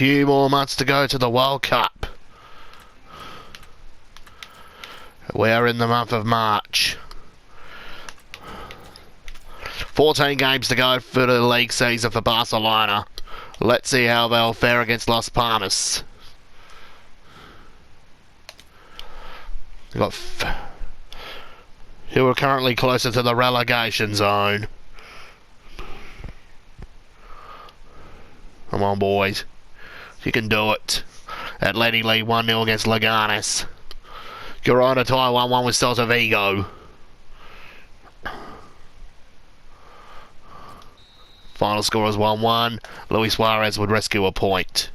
few more months to go to the World Cup. We are in the month of March. 14 games to go for the league season for Barcelona. Let's see how they'll fare against Las Palmas. Who are currently closer to the relegation zone. Come on, boys. You can do it. Atleti lead 1-0 against Leganes. Girona tie 1-1 with Celta Vigo. Final score is 1-1. Luis Suarez would rescue a point.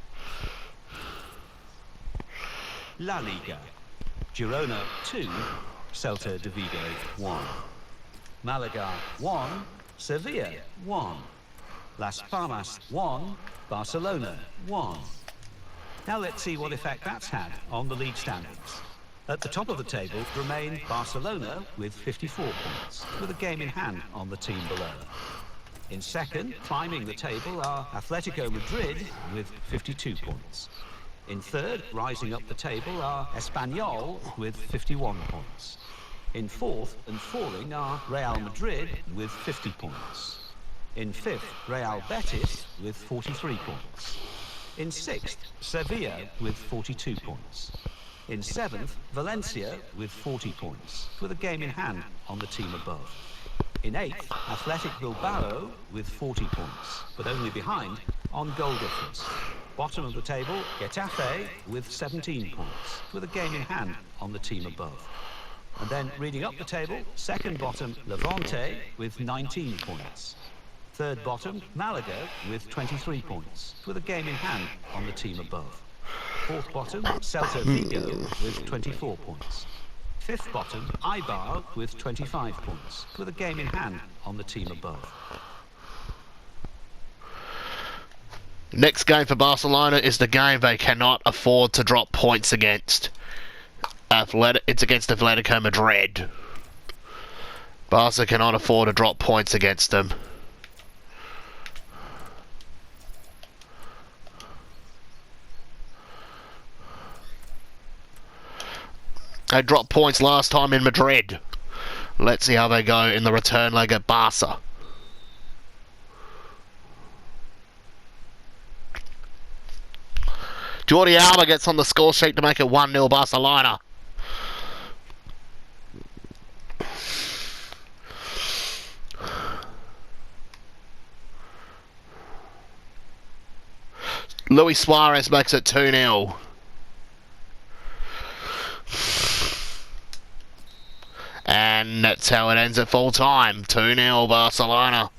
La Liga. Girona 2, Celta de Vigo 1. Malaga 1, Sevilla 1. Las Palmas 1, Barcelona 1. Now let's see what effect that's had on the league standings. At the top of the table remain Barcelona with 54 points, with a game in hand on the team below. In second, climbing the table, are Atletico Madrid with 52 points. In third, rising up the table, are Espanyol with 51 points. In fourth and falling are Real Madrid with 50 points. In fifth, Real Betis with 43 points. In sixth, Sevilla with 42 points. In seventh, Valencia with 40 points, with a game in hand on the team above. In eighth, Athletic Bilbao with 40 points, but only behind on goal difference. Bottom of the table, Getafe with 17 points, with a game in hand on the team above. And then reading up the table, second bottom, Levante with 19 points. Third bottom, Malaga with 23 points, with a game in hand on the team above. Fourth bottom, Celta Vigo with 24 points. Fifth bottom, Eibar with 25 points, with a game in hand on the team above. Next game for Barcelona is the game they cannot afford to drop points against. It's against Atletico Madrid. Barca cannot afford to drop points against them. They dropped points last time in Madrid. Let's see how they go in the return leg at Barca. Jordi Alba gets on the score sheet to make it 1-0 Barcelona. Luis Suarez makes it 2-0. And that's how it ends at full time. 2-0 Barcelona.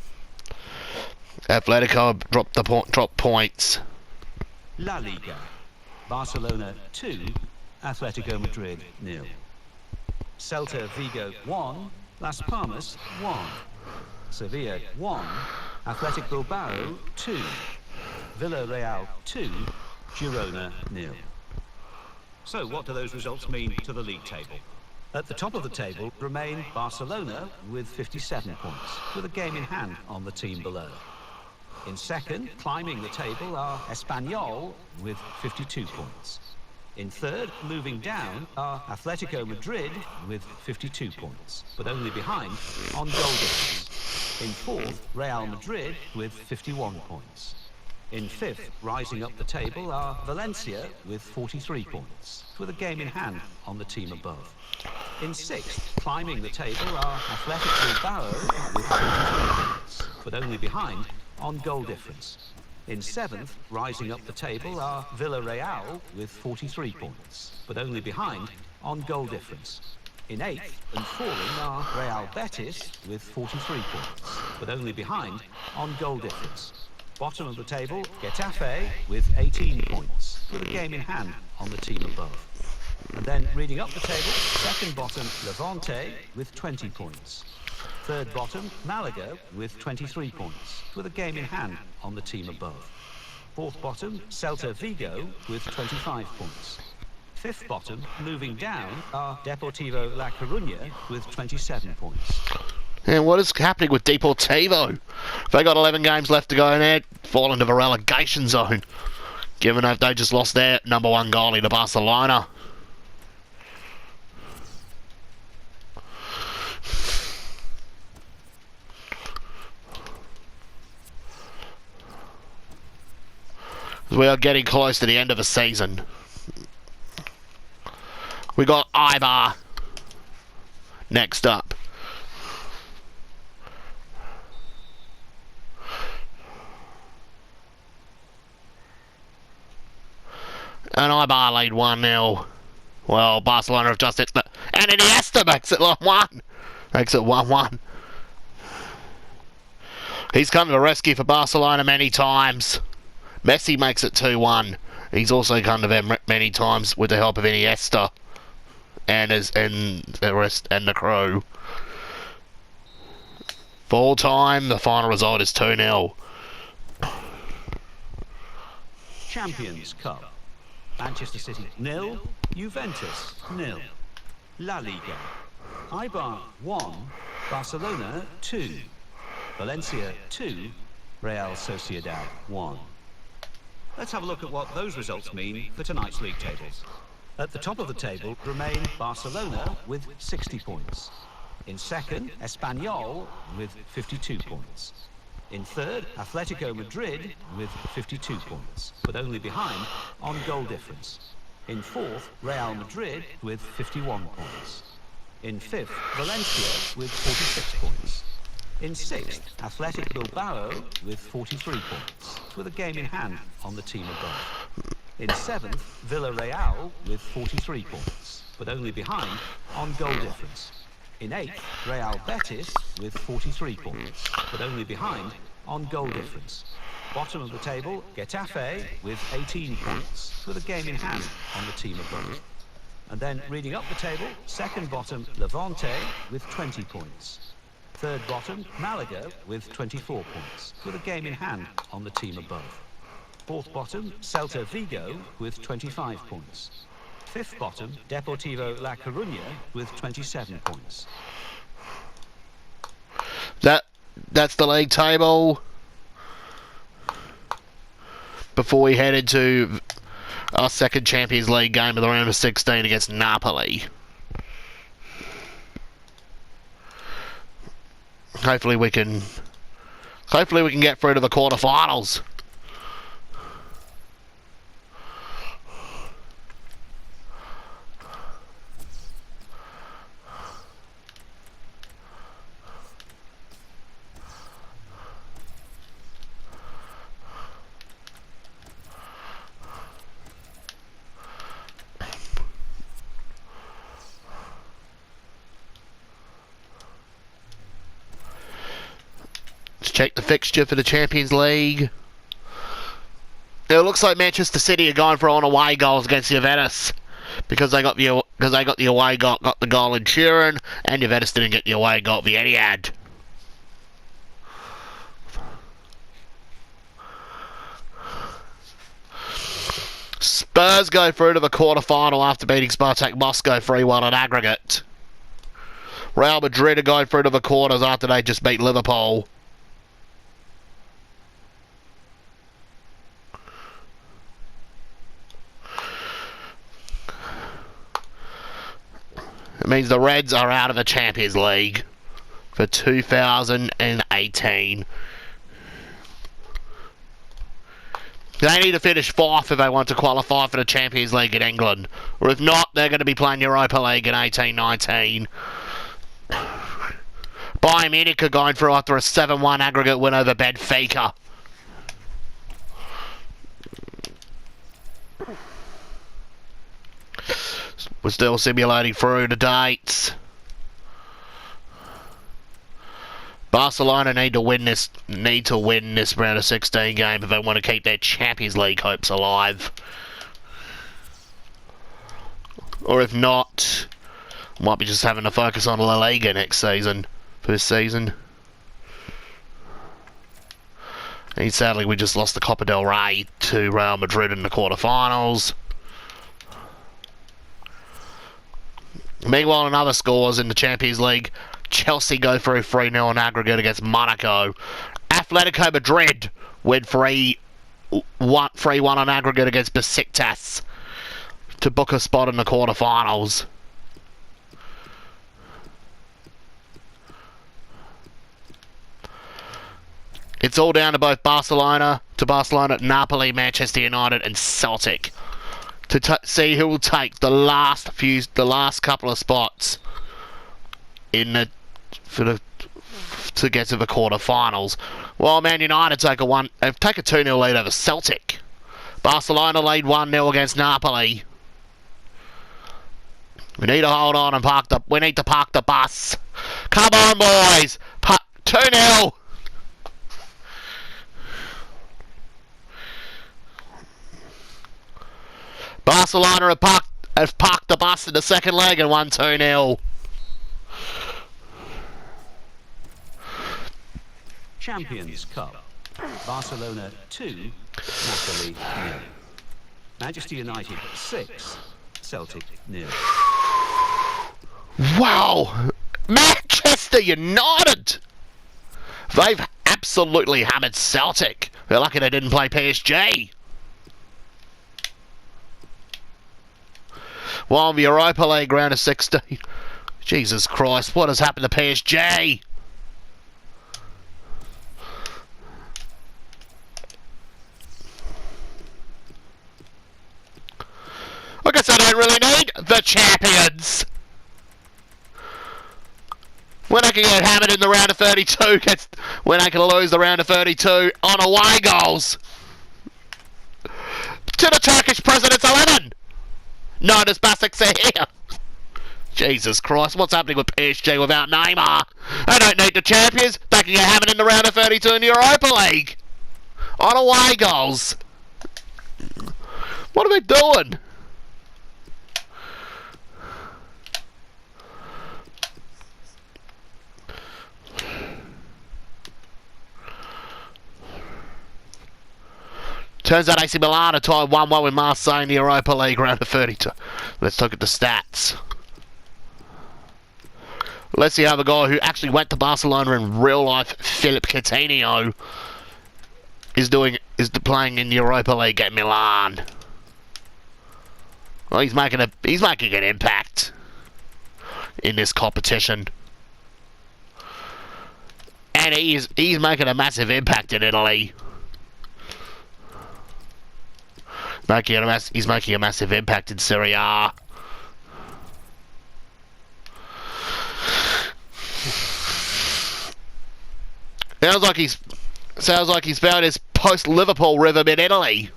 Atletico dropped points. La Liga. Barcelona 2, Atletico Madrid 0. Celta Vigo 1, Las Palmas 1. Sevilla 1, Athletic Bilbao 2. Villarreal 2, Girona 0. So what do those results mean to the league table? At the top of the table remain Barcelona with 57 points, with a game in hand on the team below. In second, climbing the table, are Espanyol with 52 points. In third, moving down, are Atletico Madrid with 52 points, but only behind on goal difference. In fourth, Real Madrid with 51 points. In fifth, rising up the table, are Valencia with 43 points, with a game in hand on the team above. In sixth, climbing the table, are Athletic Bilbao with 23 points, but only behind on goal difference. In seventh, rising up the table, are Villarreal with 43 points, but only behind on goal difference. In eighth and falling are Real Betis with 43 points, but only behind on goal difference. Bottom of the table, Getafe with 18 points, with a game in hand on the team above. And then reading up the table, second bottom, Levante with 20 points. Third bottom, Malaga with 23 points, with a game in hand on the team above. Fourth bottom, Celta Vigo with 25 points. Fifth bottom, moving down, are Deportivo La Coruña with 27 points. And what is happening with Deportivo? They got 11 games left to go and they're falling to the relegation zone. given that they just lost their number one goalie to Barcelona. We are getting close to the end of the season. We got Eibar next up. And Eibar lead 1-0. Well, Barcelona have just hit the... And Iniesta makes it 1-1. Makes it 1-1. He's come to the rescue for Barcelona many times. Messi makes it 2-1. He's also come to them many times with the help of Iniesta and the rest and the crew. Full time, the final result is 2-0. Champions Cup. Manchester City 0, Juventus 0. La Liga. Eibar 1, Barcelona 2. Valencia 2, Real Sociedad 1. Let's have a look at what those results mean for tonight's league tables. At the top of the table remain Barcelona with 60 points. In second, Espanyol with 52 points. In third, Atletico Madrid with 52 points, but only behind on goal difference. In fourth, Real Madrid with 51 points. In fifth, Valencia with 46 points. In sixth, Athletic Bilbao with 43 points, with a game in hand on the team above. In seventh, Villarreal with 43 points, but only behind on goal difference. In eighth, Real Betis with 43 points, but only behind on goal difference. Bottom of the table, Getafe with 18 points, with a game in hand on the team above. And then reading up the table, second bottom, Levante with 20 points. Third bottom, Malaga with 24 points, with a game in hand on the team above. Fourth bottom, Celta Vigo with 25 points. Fifth bottom, Deportivo La Coruña with 27 points. That's the league table. Before we head into our second Champions League game of the round of 16 against Napoli. Hopefully we can get through to the quarterfinals. Check the fixture for the Champions League. It looks like Manchester City are going for on away goals against Juventus because they got the away goal, got the goal in Turin, and Juventus didn't get the away goal the Etihad. Spurs go through to the quarter-final after beating Spartak Moscow 3-1 on aggregate. Real Madrid are going through to the quarters after they just beat Liverpool. It means the Reds are out of the Champions League for 2018. They need to finish fourth if they want to qualify for the Champions League in England. Or if not, they're going to be playing Europa League in 18-19. Bayern Munich are going through after a 7-1 aggregate win over Benfica. We're still simulating through the dates. Barcelona need to win this round of 16 game if they want to keep their Champions League hopes alive. Or if not, might be just having to focus on La Liga next season. For this season. And sadly we just lost the Copa del Rey to Real Madrid in the quarterfinals. Meanwhile, in other scores in the Champions League, Chelsea go through 3-0 in aggregate against Monaco. Atletico Madrid win 3-0 3-1 on aggregate against Besiktas to book a spot in the quarterfinals. It's all down to both Barcelona, Napoli, Manchester United, and Celtic to see who will take the last couple of spots in the to get to the quarterfinals. While Man United take a 2-0 lead over Celtic. Barcelona lead 1-0 against Napoli. We need to hold on and we need to park the bus. Come on, boys! 2-0. Barcelona have parked the bus in the second leg and won 2-0. Champions Cup. Barcelona 2, Napoli 0. Manchester United 6, Celtic 0. Wow! Manchester United! They've absolutely hammered Celtic. They're lucky they didn't play PSG. While the Europa League round of 16. Jesus Christ, what has happened to PSG? I guess I don't really need the champions. When I can get hammered in the round of 32, when I can lose the round of 32 on away goals to the Turkish President's 11. Notice Basics are here. Jesus Christ, what's happening with PSG without Neymar? They don't need the champions. They can get hammered in the round of 32 in the Europa League on away goals. What are they doing? Turns out AC Milan are tied 1-1 with Marseille in the Europa League round of 32. Let's look at the stats. Let's see how the guy who actually went to Barcelona in real life, Philip Coutinho, is playing in the Europa League at Milan. Well, he's making an impact in this competition. And he's making a massive impact in Italy. He's making a massive impact in Serie A. Sounds like he's found his post-Liverpool rhythm in Italy.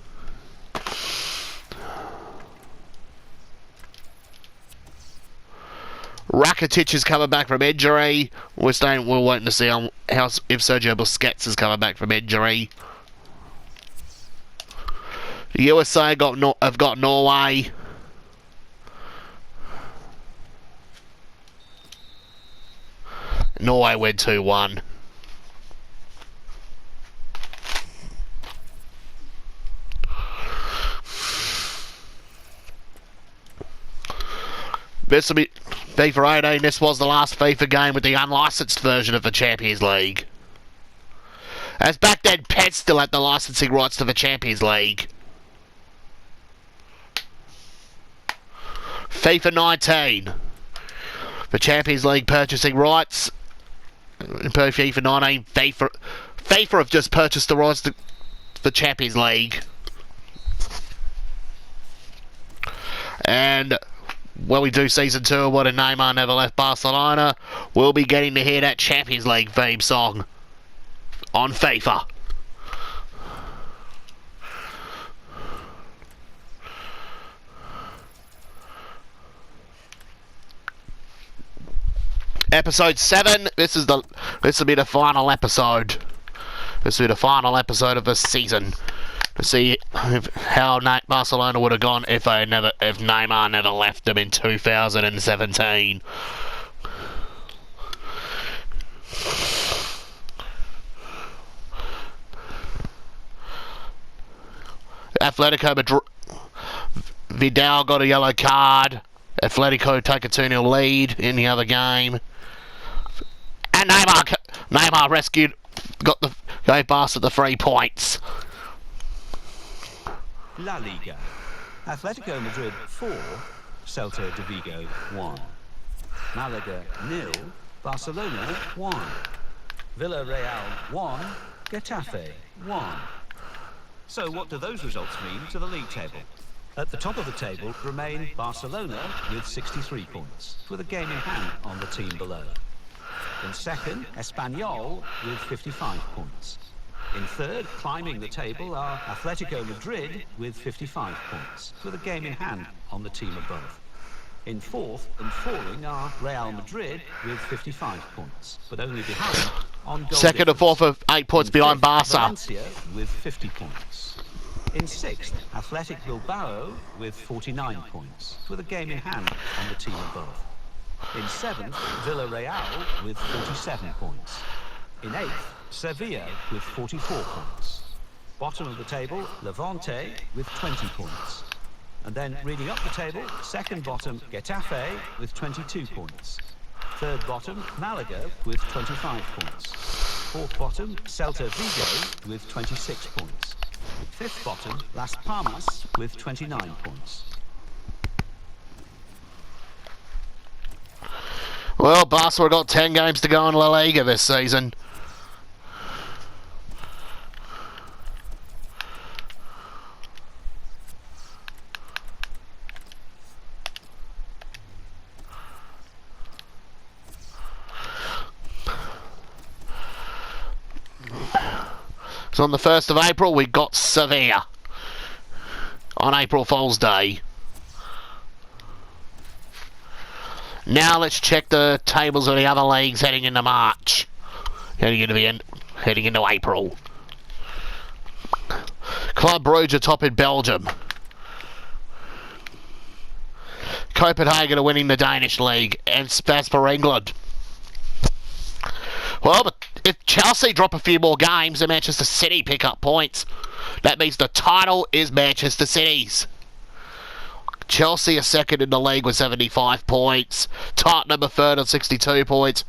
Rakitic is coming back from injury. We're waiting to see if Sergio Busquets is coming back from injury. The USA have got Norway. Norway win 2-1. This will be FIFA 18. This was the last FIFA game with the unlicensed version of the Champions League. As back then, PES still had the licensing rights to the Champions League. FIFA 19. The Champions League purchasing rights. Per FIFA 19, FIFA have just purchased the rights to the Champions League. And when we do Season 2 of What a Neymar Never Left Barcelona, we'll be getting to hear that Champions League theme song on FIFA. Episode 7. This will be the final episode. This will be the final episode of the season. To see how Barcelona would have gone if Neymar never left them in 2017. Atletico Madrid. Vidal got a yellow card. Atletico take a 2-0 lead in the other game. And Neymar rescued, gave Barca the 3 points. La Liga. Atletico Madrid 4, Celta de Vigo 1. Malaga 0, Barcelona 1. Villarreal 1, Getafe 1. So what do those results mean to the league table? At the top of the table remain Barcelona with 63 points, with a game in hand on the team below. In second, Espanyol with 55 points. In third, climbing the table, are Atletico Madrid with 55 points, with a game in hand on the team above. In fourth and falling are Real Madrid with 55 points, but only behind on goal Second and fourth of 8 points in behind fifth, Barca. Valencia with 50 points. In sixth, Athletic Bilbao with 49 points, with a game in hand on the team above. In seventh, Villarreal with 47 points. In eighth, Sevilla with 44 points. Bottom of the table, Levante with 20 points. And then reading up the table, second bottom, Getafe with 22 points. Third bottom, Malaga with 25 points. Fourth bottom, Celta Vigo with 26 points. Fifth bottom, Las Palmas with 29 points. Well, Barca have got 10 games to go in La Liga this season. So on the 1st of April, we got Sevilla on April Fool's Day. Now let's check the tables of the other leagues heading into March, heading into April. Club Brugge are top in Belgium. Copenhagen are winning the Danish league, and that's for England. Well, but if Chelsea drop a few more games and Manchester City pick up points, that means the title is Manchester City's. Chelsea are second in the league with 75 points. Tottenham are third on 62 points.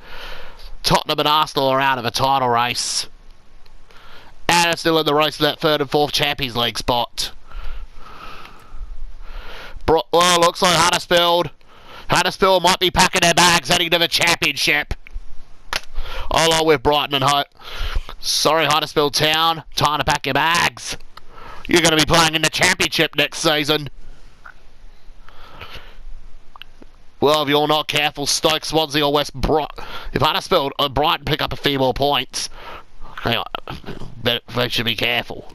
Tottenham and Arsenal are out of a title race. And are still in the race for that third and fourth Champions League spot. Well, looks like Huddersfield might be packing their bags heading to the Championship. Along with Brighton and sorry, Huddersfield Town, time to pack your bags. You're going to be playing in the Championship next season. Well, if you're not careful, Stoke, Swansea or West Brighton, if Huddersfield or Brighton pick up a few more points, they should be careful.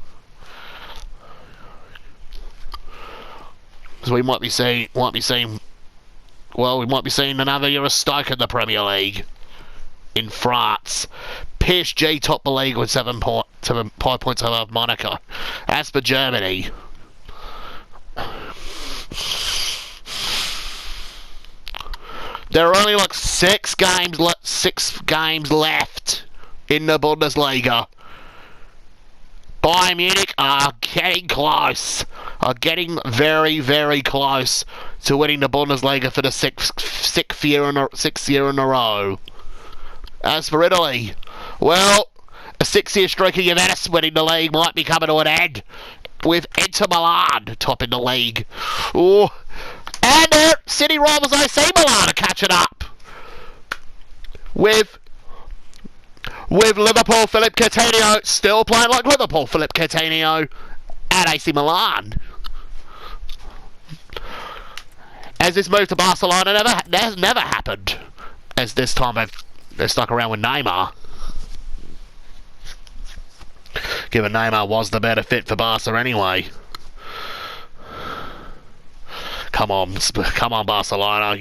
So we might be seeing another year of Stoke in the Premier League. In France, PSG top the league with 5 points above Monaco. As for Germany, there are only like 6 games left in the Bundesliga. Bayern Munich are getting close. Are getting very, very close to winning the Bundesliga for the sixth year in a row. As for Italy, well, a 6-year streak of Juventus winning the league might be coming to an end, with Inter Milan topping the league. Ooh. And City rivals AC Milan are catching up. With Liverpool, Philip Coutinho still playing like Liverpool, Philip Coutinho at AC Milan. As this move to Barcelona has never happened, as this time they're stuck around with Neymar. Given Neymar was the better fit for Barca anyway. Come on, Barcelona.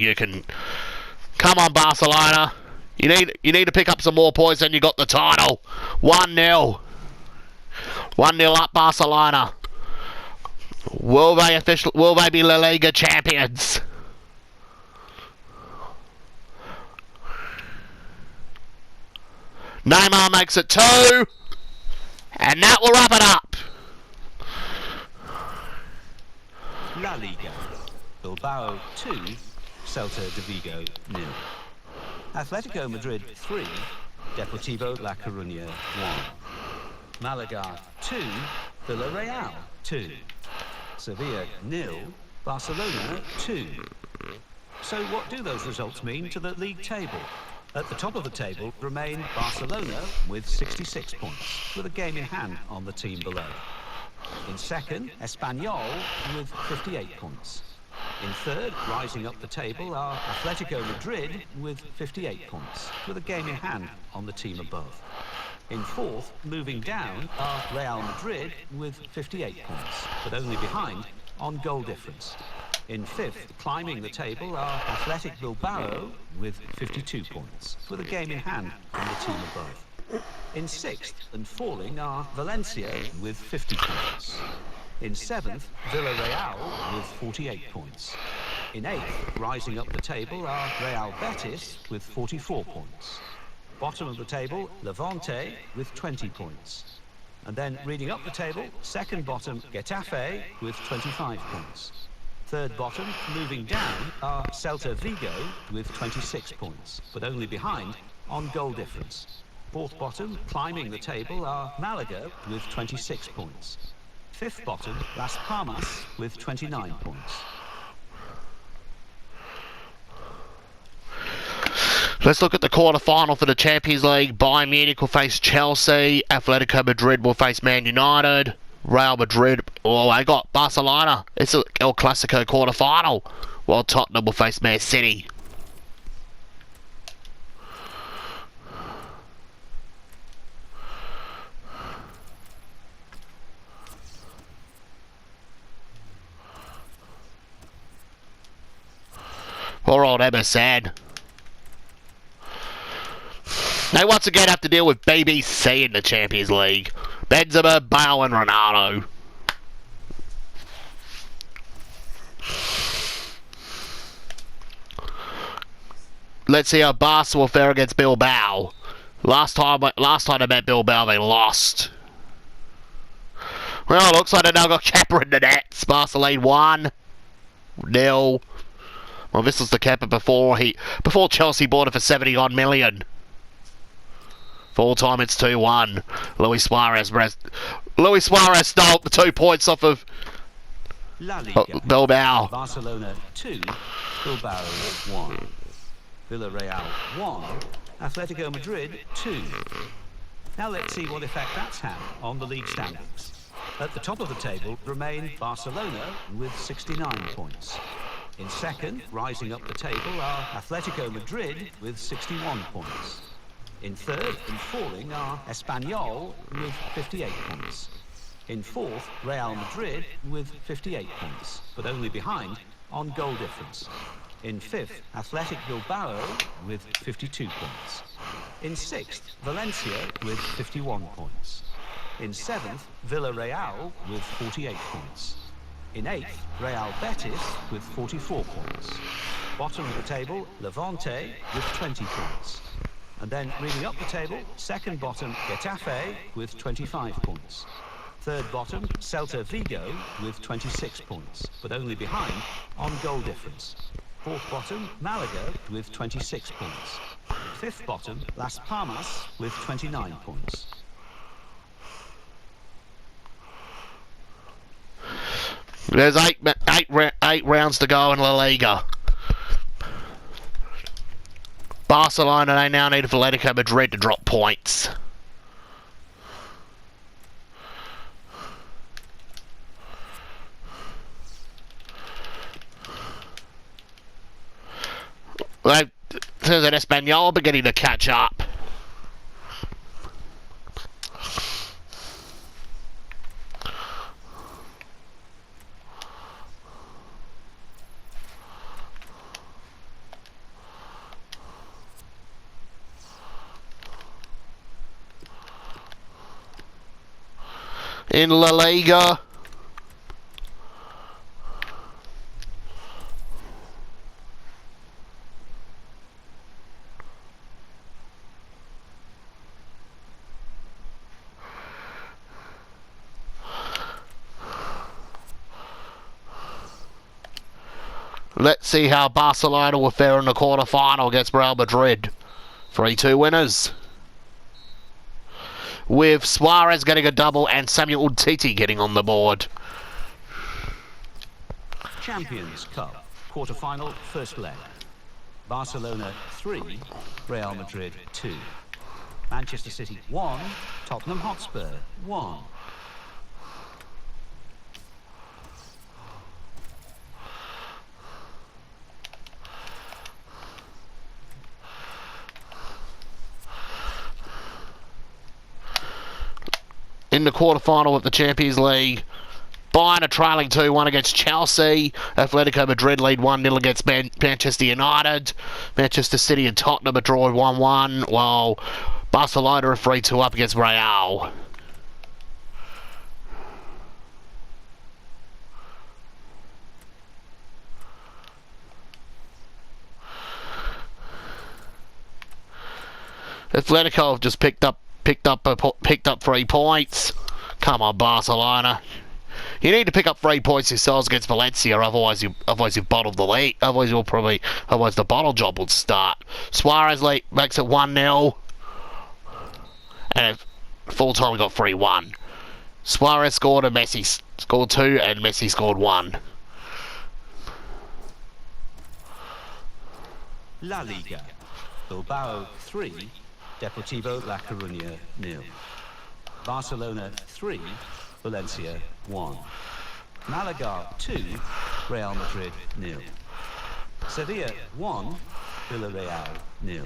Come on, Barcelona. You need to pick up some more points and you got the title. 1-0. 1-0 up Barcelona. Will they be La Liga champions? Neymar makes it 2. And that will wrap it up. La Liga. Bilbao 2, Celta de Vigo 0. Atletico Madrid 3, Deportivo La Coruña 1. Malaga 2, Villarreal 2. Sevilla 0, Barcelona 2. So what do those results mean to the league table? At the top of the table remain Barcelona with 66 points, with a game in hand on the team below. In second, Espanyol with 58 points. In third, rising up the table, are Atletico Madrid with 58 points, with a game in hand on the team above. In fourth, moving down, are Real Madrid with 58 points, but only behind on goal difference. In fifth, climbing the table, are Athletic Bilbao with 52 points, with a game in hand on the team above. In sixth and falling are Valencia with 50 points. In seventh, Villarreal with 48 points. In eighth, rising up the table, are Real Betis with 44 points. Bottom of the table, Levante with 20 points. And then reading up the table, second bottom, Getafe with 25 points. Third bottom, moving down, are Celta Vigo with 26 points, but only behind on goal difference. Fourth bottom, climbing the table, are Malaga with 26 points. Fifth bottom, Las Palmas with 29 points. Let's look at the quarter-final for the Champions League. Bayern Munich will face Chelsea. Atletico Madrid will face Man United. Real Madrid, they got Barcelona. It's an El Clasico quarter-final. While Tottenham will face Man City. Poor old MSN. They once again have to deal with BBC in the Champions League. Benzema, Bale and Ronaldo. Let's see how Barca will fare against Bilbao. Last time they met Bilbao, they lost. Well, it looks like they now got Kepa in the nets. Barca lead 1-0. Well, this was the Kepa before Chelsea bought it for 70-odd million. Full time, it's 2-1. Luis Suarez stole the 2 points off of La Liga. Bilbao. Barcelona 2, Bilbao 1. Villarreal 1, Atletico Madrid 2. Now let's see what effect that's had on the league standings. At the top of the table remain Barcelona with 69 points. In second, rising up the table, are Atletico Madrid with 61 points. In third and falling are Espanyol with 58 points. In fourth, Real Madrid with 58 points, but only behind on goal difference. In fifth, Athletic Bilbao with 52 points. In sixth, Valencia with 51 points. In seventh, Villarreal with 48 points. In eighth, Real Betis with 44 points. Bottom of the table, Levante with 20 points. And then reading up the table, second bottom, Getafe with 25 points. Third bottom, Celta Vigo with 26 points, but only behind on goal difference. Fourth bottom, Malaga with 26 points. Fifth bottom, Las Palmas with 29 points. There's eight rounds to go in La Liga. Barcelona, they now need Atletico Madrid to drop points. There's an Espanyol beginning to catch up. In La Liga, let's see how Barcelona will fare in the quarter-final against Real Madrid. 3-2 winners, with Suarez getting a double and Samuel Umtiti getting on the board. Champions Cup, quarter-final, first leg. Barcelona 3, Real Madrid 2. Manchester City 1, Tottenham Hotspur 1. In the quarter-final of the Champions League, Bayern are trailing 2-1 against Chelsea. Atletico Madrid lead 1-0 against Manchester United. Manchester City and Tottenham are drawing 1-1, while Barcelona are 3-2 up against Real. Atletico have just picked up 3 points. Come on, Barcelona. You need to pick up 3 points yourselves against Valencia, otherwise you've bottled the league. Otherwise the bottle job will start. Suarez makes it 1-0, and at full time we got 3-1. Suarez scored and Messi scored 2, and Messi scored 1. La Liga. Bilbao 3, Deportivo La Coruña 0. Barcelona 3, Valencia 1. Malaga 2, Real Madrid 0. Sevilla 1, Villarreal 0.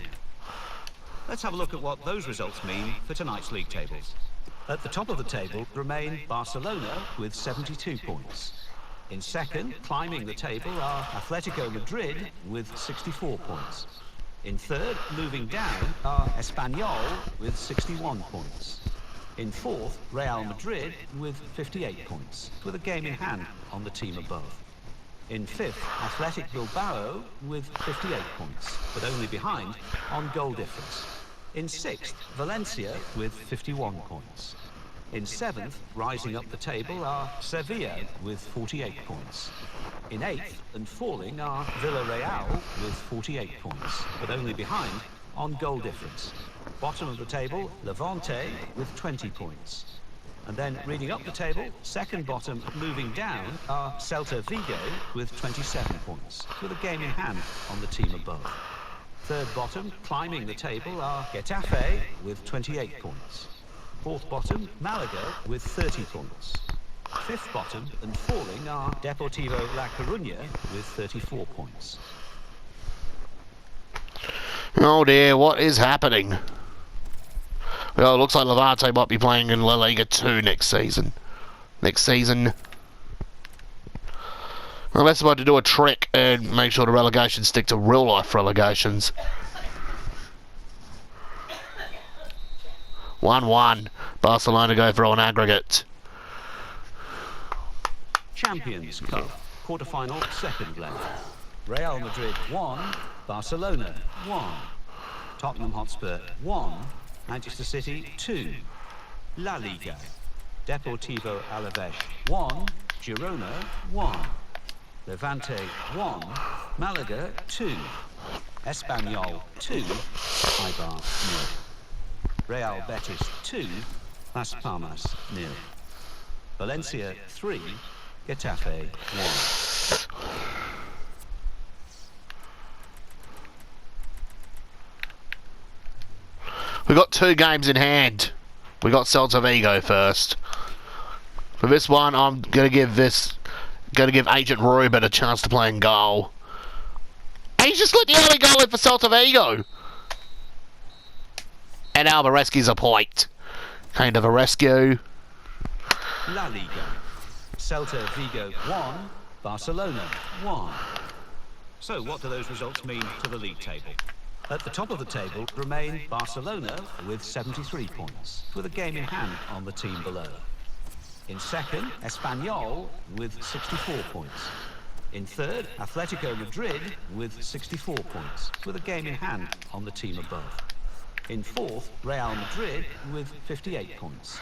Let's have a look at what those results mean for tonight's league tables. At the top of the table remain Barcelona with 72 points. In second, climbing the table, are Atletico Madrid with 64 points. In third, moving down, are Espanyol with 61 points. In fourth, Real Madrid with 58 points, with a game in hand on the team above. In fifth, Athletic Bilbao with 58 points, but only behind on goal difference. In sixth, Valencia with 51 points. In seventh, rising up the table, are Sevilla with 48 points. In eighth and falling are Villarreal with 48 points, but only behind on goal difference. Bottom of the table, Levante with 20 points. And then reading up the table, second bottom moving down are Celta Vigo with 27 points, with a game in hand on the team above. Third bottom, climbing the table, are Getafe with 28 points. Fourth bottom, Malaga with 30 points. Fifth bottom and falling are Deportivo La Coruña with 34 points. Oh dear, what is happening? Well, it looks like Levante might be playing in La Liga 2 next season. Unless I'm about to do a trick and make sure the relegations stick to real-life relegations. 1-1. Barcelona go for an aggregate. Champions Cup, quarter-final, second leg. Real Madrid 1, Barcelona 1. Tottenham Hotspur 1, Manchester City 2. La Liga. Deportivo Alavés 1, Girona 1. Levante 1, Malaga 2. Espanyol 2, Eibar 0. Real Betis 2, Las Palmas 0. Valencia 3, Getafe 1. We've got 2 games in hand. We got Celta Vigo first. For this one, I'm gonna give Agent Ruben a chance to play in goal. And he's just let the early goal in for Celta Vigo. And Albareski's a point. Kind of a rescue. La Liga. Celta Vigo 1, Barcelona 1. So what do those results mean to the league table? At the top of the table remain Barcelona with 73 points, with a game in hand on the team below. In second, Espanyol with 64 points. In third, Atletico Madrid with 64 points, with a game in hand on the team above. In fourth, Real Madrid with 58 points.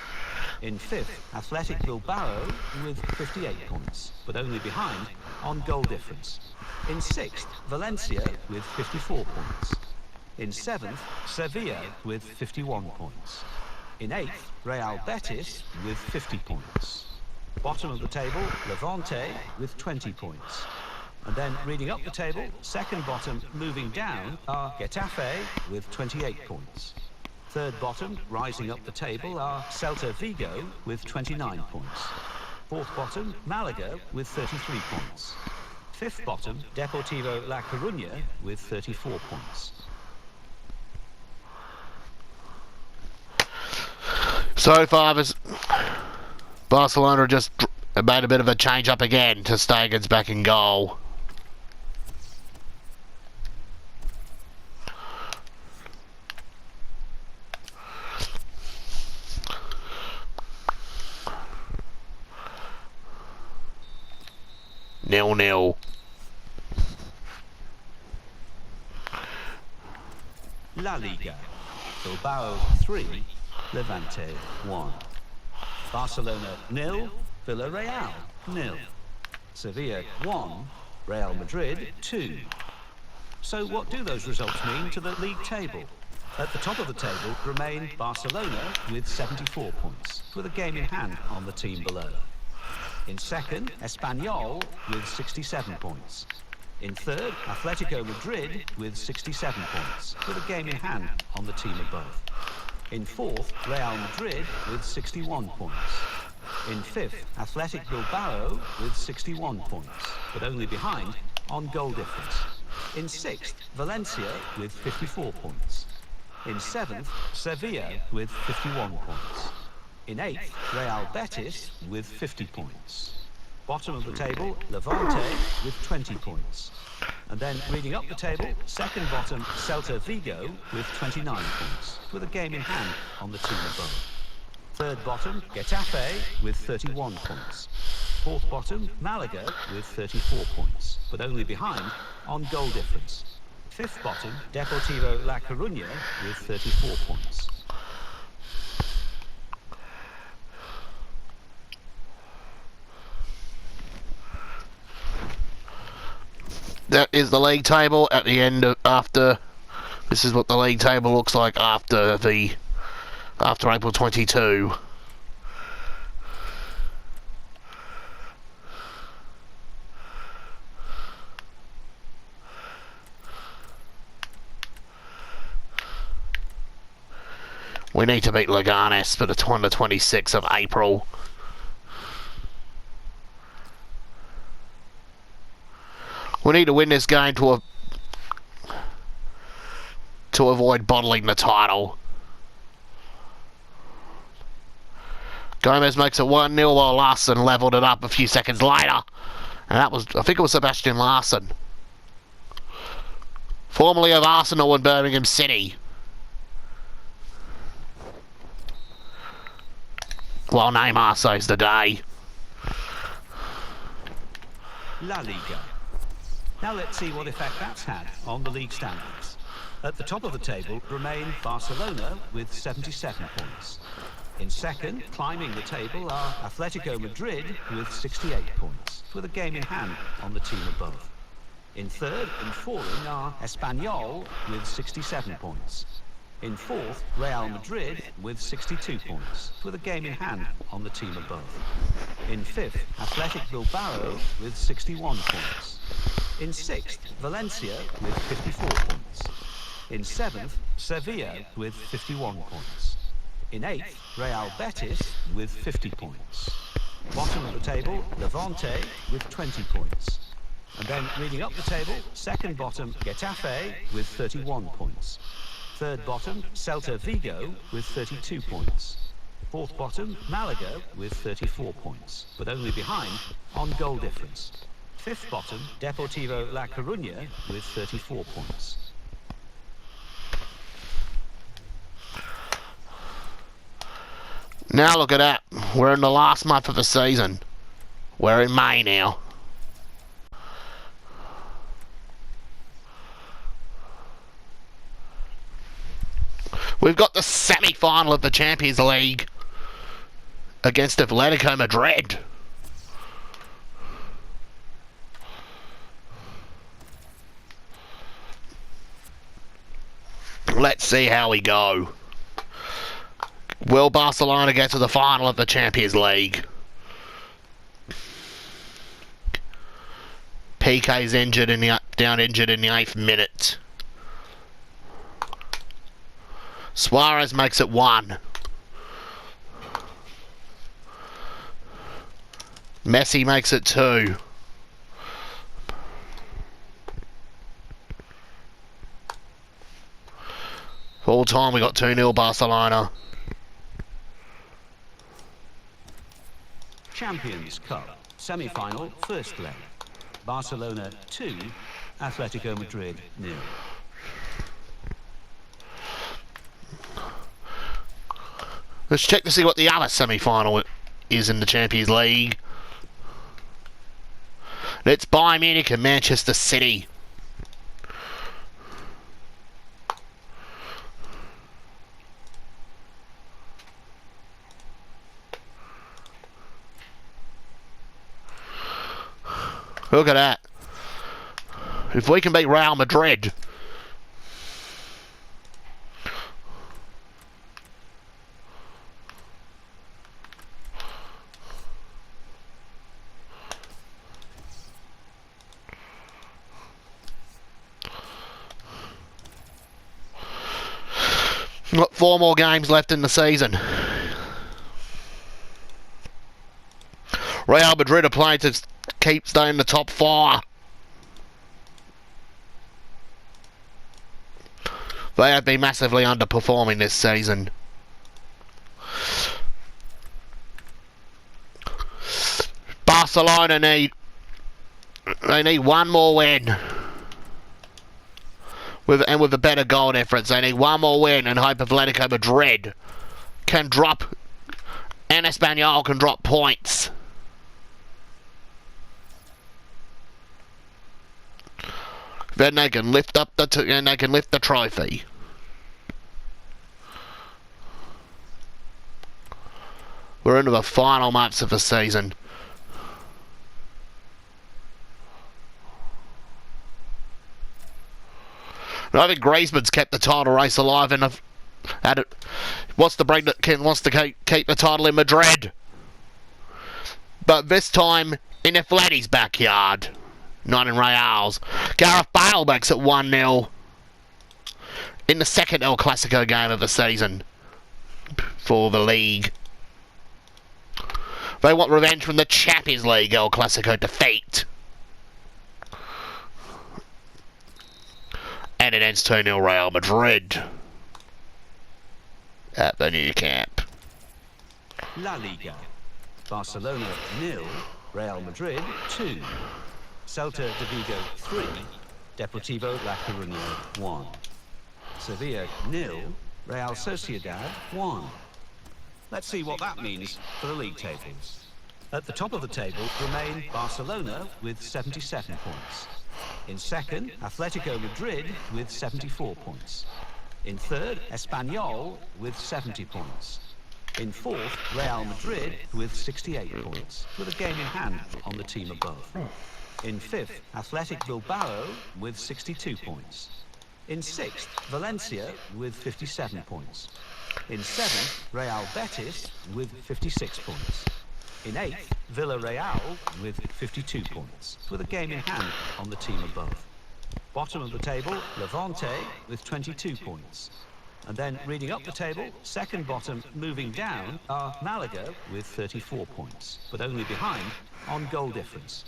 In fifth, Athletic Bilbao with 58 points, but only behind on goal difference. In sixth, Valencia with 54 points. In seventh, Sevilla with 51 points. In eighth, Real Betis with 50 points. Bottom of the table, Levante with 20 points. And then reading up the table, second bottom moving down are Getafe with 28 points. Third bottom rising up the table are Celta Vigo with 29 points. Fourth bottom, Malaga with 33 points. Fifth bottom, Deportivo La Coruña with 34 points. So far, Barcelona just made a bit of a change up again to Stegen's back in goal. Nil-nil. La Liga. Bilbao 3, Levante 1. Barcelona 0, Villarreal 0. Sevilla 1, Real Madrid 2. So what do those results mean to the league table? At the top of the table remain Barcelona with 74 points, with a game in hand on the team below. In second, Espanyol with 67 points. In third, Atletico Madrid with 67 points, with a game in hand on the team above. In fourth, Real Madrid with 61 points. In fifth, Athletic Bilbao with 61 points, but only behind on goal difference. In sixth, Valencia with 54 points. In seventh, Sevilla with 51 points. In eighth, Real Betis with 50 points. Bottom of the table, Levante with 20 points. And then reading up the table, second bottom, Celta Vigo with 29 points, with a game in hand on the team above. Third bottom, Getafe with 31 points. Fourth bottom, Malaga with 34 points, but only behind on goal difference. Fifth bottom, Deportivo La Coruña with 34 points. That is the league table at the end of, after. This is what the league table looks like after April 22. We need to beat Leganes for the 26th of April. We need to win this game to avoid bottling the title. Gomez makes it 1-0 while Larson levelled it up a few seconds later. And that was, I think it was Sebastian Larson. Formerly of Arsenal and Birmingham City. While Neymar saves the day. La Liga. Now let's see what effect that's had on the league standings. At the top of the table remain Barcelona with 77 points. In second, climbing the table, are Atletico Madrid with 68 points, with a game in hand on the team above. In third and falling are Espanyol with 67 points. In fourth, Real Madrid with 62 points, with a game in hand on the team above. In fifth, Athletic Bilbao with 61 points. In sixth, Valencia with 54 points. In seventh, Sevilla with 51 points. In eighth, Real Betis with 50 points. Bottom of the table, Levante with 20 points. And then reading up the table, second bottom, Getafe with 31 points. Third bottom, Celta Vigo with 32 points. Fourth bottom, Malaga with 34 points, but only behind on goal difference. Fifth bottom, Deportivo La Coruña with 34 points. Now look at that. We're in the last month of the season. We're in May now. We've got the semi-final of the Champions League against Atletico Madrid. Let's see how we go. Will Barcelona get to the final of the Champions League? PK's injured in the injured in the 8th minute. Suarez makes it 1. Messi makes it 2. Full time we got 2-0 Barcelona. Champions Cup, semi-final, first leg. Barcelona 2, Atletico Madrid 0. Let's check to see what the other semi-final is in the Champions League. It's Bayern Munich and Manchester City. Look at that. If we can beat Real Madrid. Got 4 more games left in the season. Real Madrid are playing to keep staying in the top 4. They have been massively underperforming this season. Barcelona need 1 more win. With a better goal difference. They need 1 more win and hope Atletico Madrid can drop, and Espanyol can drop points. Then they can lift up the trophy. We're into the final months of the season. I think Griezmann's kept the title race alive and wants to keep the title in Madrid. But this time in Atleti's backyard, not in Real's. Gareth Bale makes it 1-0 in the second El Clasico game of the season for the league. They want revenge from the Champions League El Clasico defeat. And it ends 2-0 Real Madrid at the new camp. La Liga. Barcelona 0, Real Madrid 2. Celta de Vigo 3, Deportivo La Coruña 1. Sevilla 0, Real Sociedad 1. Let's see what that means for the league tables. At the top of the table remain Barcelona with 77 points. In second, Atletico Madrid with 74 points. In third, Espanyol with 70 points. In fourth, Real Madrid with 68 points, with a game in hand on the team above. In fifth, Athletic Bilbao with 62 points. In sixth, Valencia with 57 points. In seventh, Real Betis with 56 points. In eighth, Villarreal with 52 points, with a game in hand on the team above. Bottom of the table, Levante with 22 points. And then reading up the table, second bottom moving down are Malaga with 34 points, but only behind on goal difference.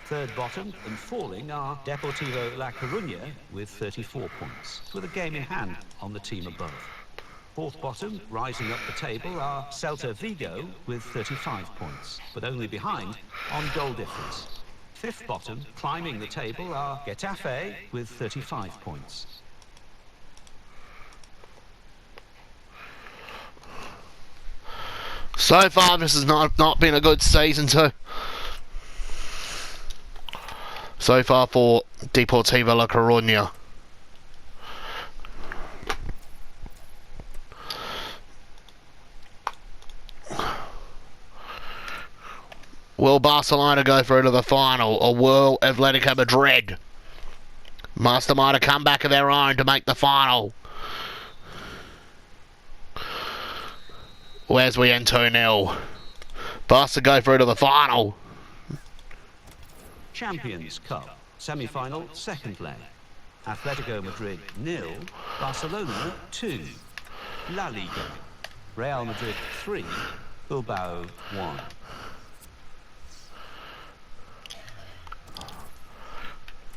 Third bottom and falling are Deportivo La Coruña with 34 points, with a game in hand on the team above. Fourth bottom, rising up the table, are Celta Vigo with 35 points, but only behind on goal difference. Fifth bottom, climbing the table, are Getafe with 35 points. So far, this has not been a good season so far for Deportivo La Coruña. Will Barcelona go through to the final, or will Atletico Madrid mastermind a comeback of their own to make the final? Where's we end 2-0? Barca go through to the final. Champions Cup, Semi-final, second leg. Atletico Madrid 0, Barcelona 2. La Liga. Real Madrid 3, Bilbao 1.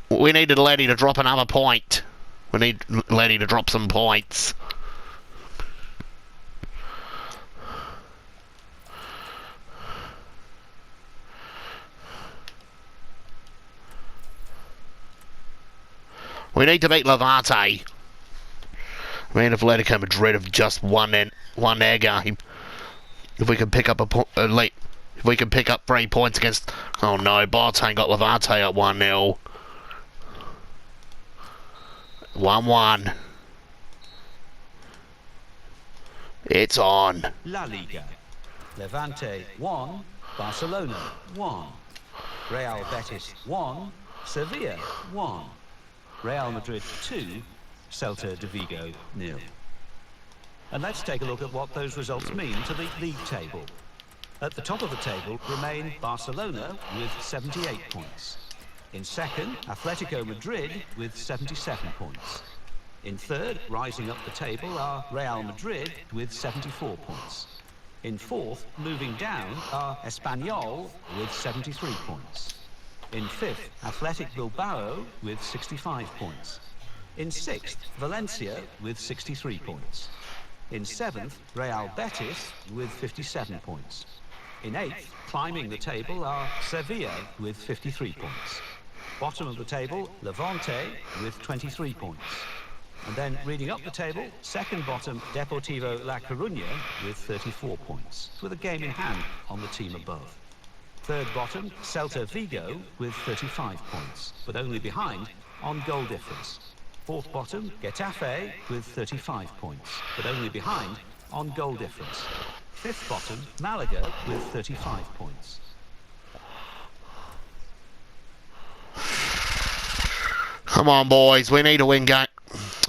We needed Letty to drop another point. We need Letty to drop some points. We need to beat Levante. I mean, if Atletico Madrid have just won their game, if we can pick up if we can pick up 3 points against, oh no, Barcelona got Levante at 1-0. 1-1. It's on. La Liga. Levante 1, Barcelona 1. Real Betis 1, Sevilla 1. Real Madrid 2, Celta de Vigo 0. And let's take a look at what those results mean to the league table. At the top of the table remain Barcelona with 78 points. In second, Atletico Madrid with 77 points. In third, rising up the table, are Real Madrid with 74 points. In fourth, moving down, are Espanyol with 73 points. In fifth, Athletic Bilbao with 65 points. In sixth, Valencia with 63 points. In seventh, Real Betis with 57 points. In eighth, climbing the table, are Sevilla with 53 points. Bottom of the table, Levante with 23 points. And then reading up the table, second bottom, Deportivo La Coruña with 34 points, with a game in hand on the team above. Third bottom, Celta Vigo with 35 points, but only behind on goal difference. Fourth bottom, Getafe with 35 points, but only behind on goal difference. Fifth bottom, Malaga with 35 points. Come on, boys, we need a win game.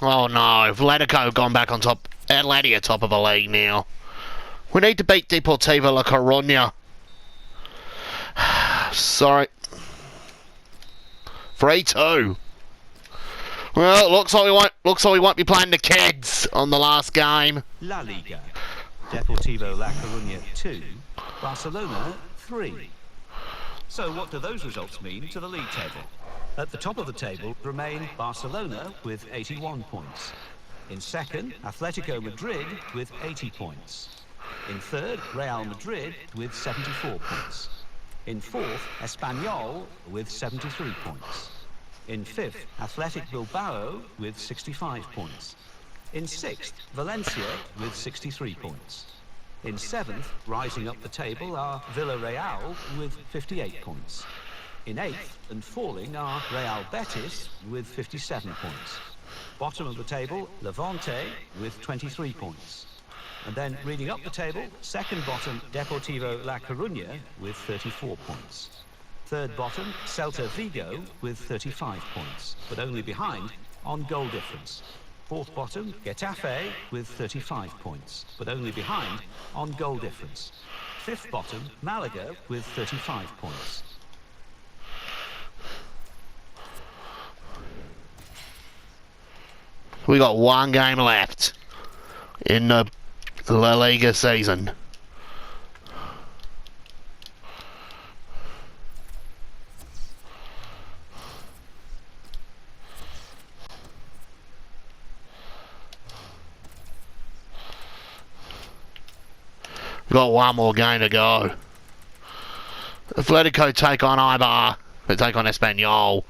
Oh no, Atletico gone back on top. Atleti top of the league now. We need to beat Deportivo La Coruña. Sorry. 3-2. Well, looks like we won't be playing the kids on the last game. La Liga. Deportivo La Coruña 2, Barcelona 3. So what do those results mean to the league table? At the top of the table remain Barcelona with 81 points. In second, Atletico Madrid with 80 points. In third, Real Madrid with 74 points. In fourth, Espanyol with 73 points. In fifth, Athletic Bilbao with 65 points. In sixth, Valencia with 63 points. In seventh, rising up the table, are Villarreal with 58 points. In eighth and falling are Real Betis with 57 points. Bottom of the table, Levante with 23 points. And then reading up the table, second bottom, Deportivo La Coruña with 34 points. Third bottom, Celta Vigo with 35 points, but only behind on goal difference. Fourth bottom, Getafe with 35 points, but only behind on goal difference. Fifth bottom, Malaga with 35 points. We got one game left in the La Liga season. We've got one more game to go. Atletico take on Eibar. They take on Espanyol.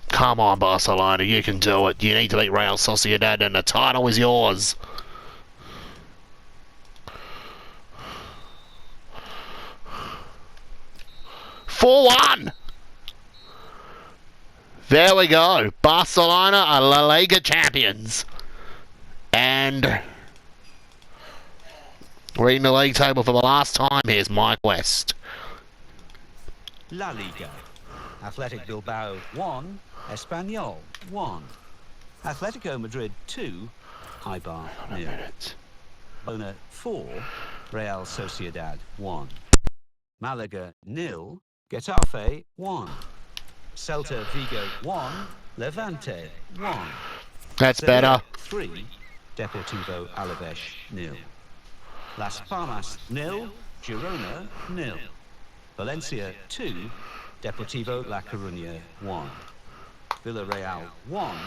Come on, Barcelona, you can do it. You need to beat Real Sociedad and the title is yours. "4-1". There we go. Barcelona are La Liga champions. And reading the league table for the last time, here's Mike West. La Liga. Athletic Bilbao 1, Espanyol 1. Atletico Madrid 2, Eibar 0. Barcelona 4, Real Sociedad 1. Malaga 0, Getafe 1. Celta Vigo 1. Levante 1. That's Sevilla better. 3. Deportivo Alaves 0. Las Palmas 0. Girona 0. Valencia 2. Deportivo La Coruña 1. Villarreal 1.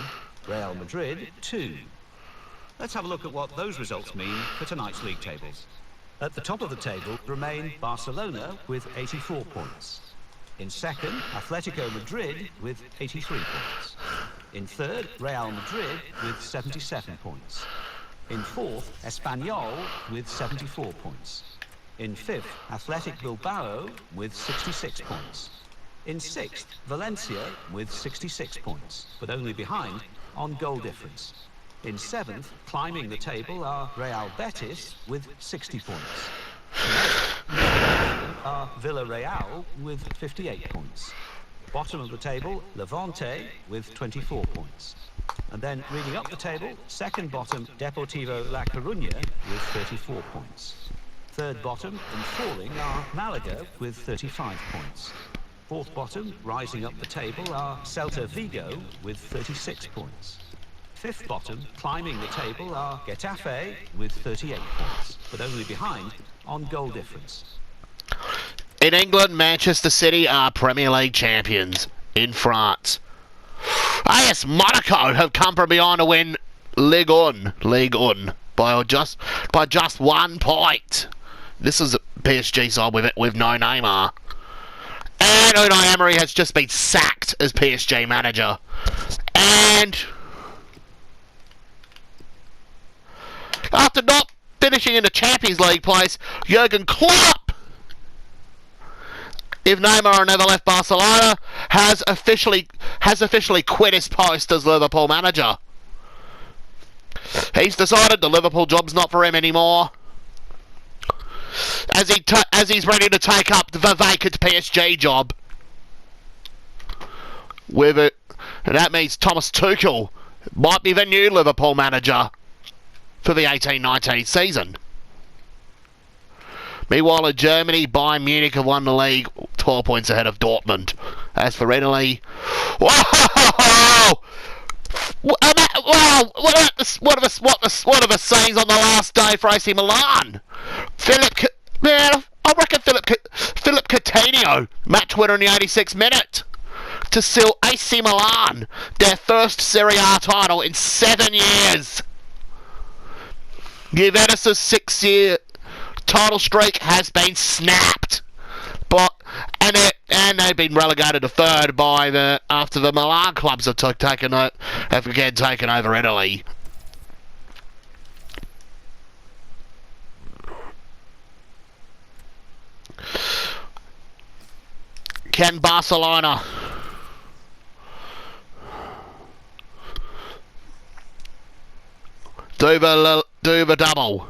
Real Madrid 2. Let's have a look at what those results mean for tonight's league tables. At the top of the table remain Barcelona with 84 points. In second, Atletico Madrid with 83 points. In third, Real Madrid with 77 points. In fourth, Espanyol with 74 points. In fifth, Athletic Bilbao with 66 points. In sixth, Valencia with 66 points, but only behind on goal difference. In seventh, climbing the table are Real Betis with 60 points. Next are Villarreal with 58 points. Bottom of the table, Levante with 24 points. And then reading up the table, second bottom, Deportivo La Coruña with 34 points. Third bottom and falling are Malaga with 35 points. Fourth bottom, rising up the table, are Celta Vigo with 36 points. Fifth bottom, climbing the table, are Getafe with 38 points, but only behind on goal difference. In England, Manchester City are Premier League champions. In France, AS Monaco have come from behind to win Ligue 1 by just 1 point. This is a PSG side with no Neymar. And Unai Emery has just been sacked as PSG manager. And after not finishing in the Champions League place, Jurgen Klopp, if Neymar never left Barcelona, has officially quit his post as Liverpool manager. He's decided the Liverpool job's not for him anymore, as he's ready to take up the vacant PSG job with it, and that means Thomas Tuchel might be the new Liverpool manager for the 18-19 season. Meanwhile, in Germany, Bayern Munich have won the league 12 points ahead of Dortmund. As for Italy, whoa! Wow! What are the scenes on the last day for AC Milan? I reckon Philip Coutinho, match winner in the 86th minute, to seal AC Milan their first Serie A title in 7 years. Juventus' 6-year title streak has been snapped, and they've been relegated to third after the Milan clubs have taken over Italy. Can Barcelona do the double?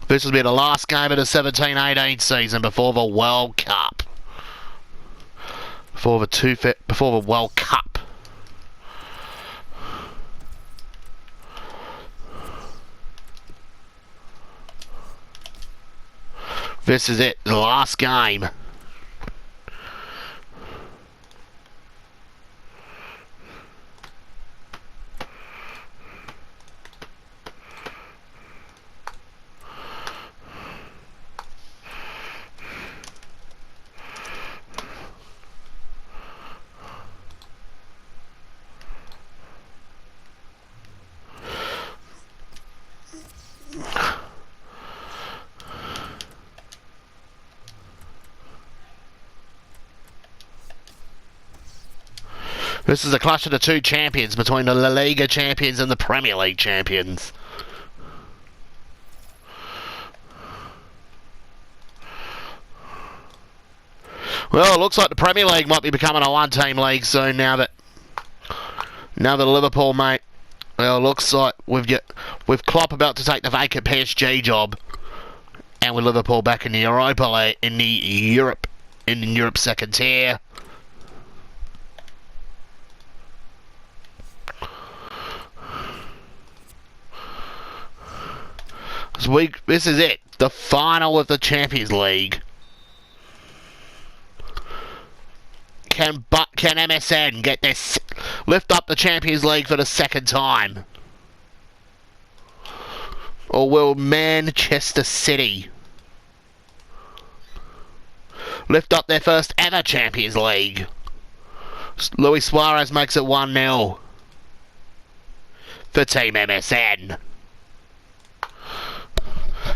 This will be the last game of the 17-18 season before the World Cup. Before the World Cup. This is it, the last game. This is a clash of the two champions between the La Liga champions and the Premier League champions. Well, it looks like the Premier League might be becoming a one-team league soon now that Liverpool, mate. Well, it looks like with Klopp about to take the vacant PSG job, And with Liverpool back in the Europa League, in Europe second tier. This is it, the final of the Champions League. Can MSN get this, lift up the Champions League for the second time? Or will Manchester City lift up their first ever Champions League? Luis Suarez makes it 1-0 for Team MSN.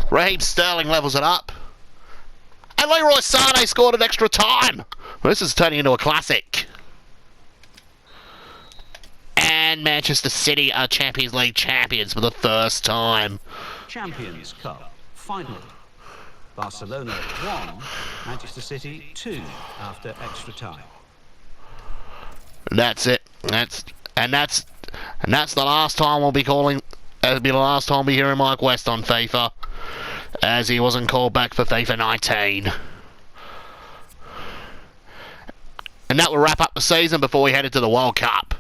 Raheem Sterling levels it up. And Leroy Sané scored an extra time. This is turning into a classic. And Manchester City are Champions League champions for the first time. Champions Cup final. Barcelona 1, Manchester City 2 after extra time. That's it. That's the last time we'll be calling. That'll be the last time we hear Mike West on FIFA, as he wasn't called back for FIFA 19. And that will wrap up the season before we head into the World Cup.